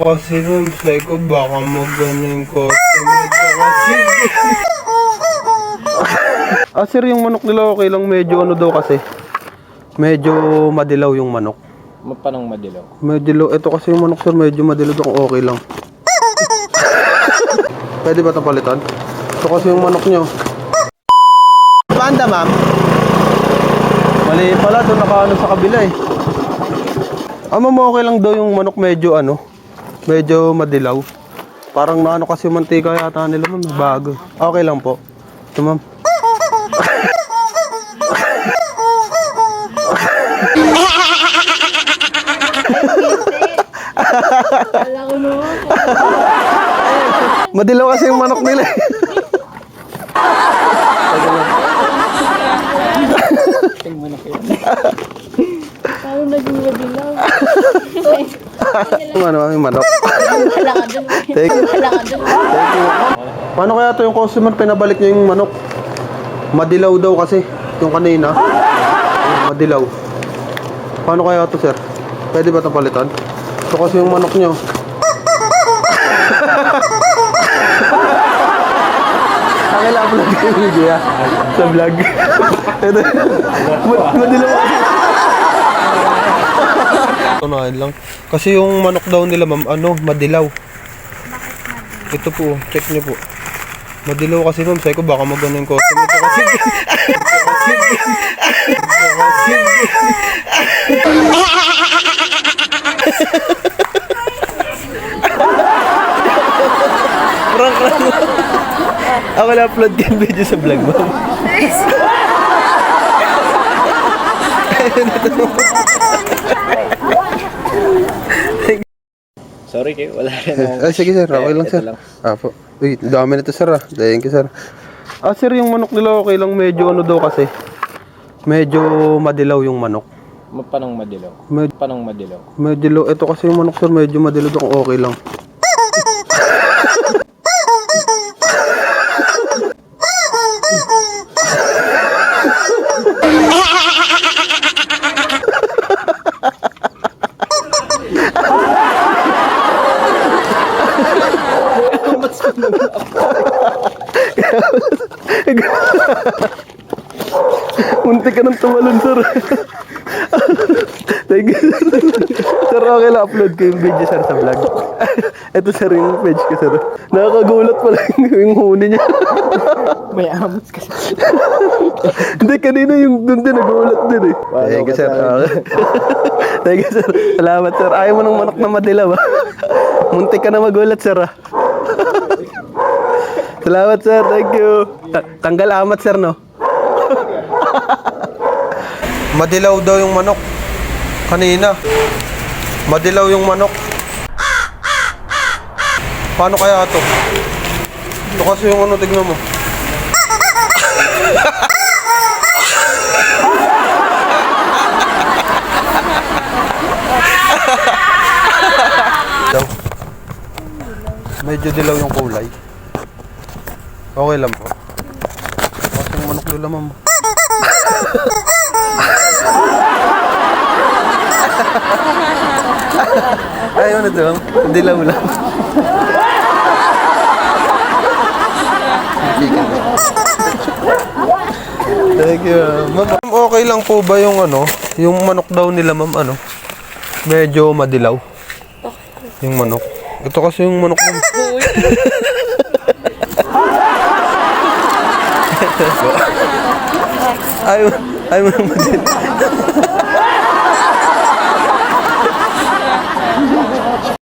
Kasi nung ko baka mag-ganyan customer ko kasi. Sir, yung manok nila okay lang, medyo ano daw kasi. Medyo madilaw yung manok. Panong madilaw? Madilaw, ito kasi yung manok sir, medyo madilaw daw, okay lang. Pwede ba itong palitan? Ito kasi yung manok nyo. Panda ma'am? Mali pala, doon nakaano sa kabila eh. Ma'am, okay lang daw yung manok medyo ano, medyo madilaw. Parang naano kasi yung mantika yata nila ma'am, bago. Okay lang po. Ito ma'am. Madilaw kasi yung manok nila. Parang naging madilaw. Yung ano, yung manok. Wala ka dun. Thank you. Wala ka dun. Thank you. Paano kaya to yung customer pinabalik niya yung manok? Madilaw daw kasi yung kanina. Madilaw. Paano kaya to sir? Pwede ba itong palitan? Ito kasi yung manok nyo. Akala upload ko yung video ya sa vlog. Ito. Madilaw kasi. Tunahin lang. Kasi yung manok daw nila ma'am, ano, madilaw. Ito po, check nyo po. Madilaw kasi ma'am, sabi ko baka mag-ano yung customer ko kasi. Prank lang. Ako na-upload yung video sa vlog ma'am. Sorry kayo, wala rin ako. Ay, sige sir, okay lang sir. Po. Uy, dami nito sir ah. Thank you sir. Sir, yung manok nila okay lang, medyo ano daw kasi. Medyo madilaw yung manok. Panong madilaw? Panong madilaw? Madilaw, ito kasi yung manok sir, medyo madilaw daw, okay lang. Muntik ka nang tumalon sir. Thank you sir. Sir, okay lang, upload ko yung video sir sa vlog. Ito sir yung page ko sir. Nakakagulat pala yung huni niya. May amos kasi. Hindi, kanina yung dun din nagulat din eh. Thank you sir. Thank you sir. Salamat sir. Ayaw mo ng manok na madilaw ah. Muntik ka na magulat sir ah. Salamat sir, thank you. Tanggal amat sir no. Madilaw daw yung manok. Kanina. Madilaw yung manok. Paano kaya ito? Ito kasi yung ano, tignan mo. Medyo dilaw yung kulay. Okay lang po. Kasi yung manok nila ma'am. Ay, ano ito? Dilaw lang. Thank you. Ma'am, okay lang po ba yung ano? Yung manok daw nila ma'am, ano? Medyo madilaw. Yung manok. Ito kasi yung manok ma'am. Ayaw mo nang madilaw.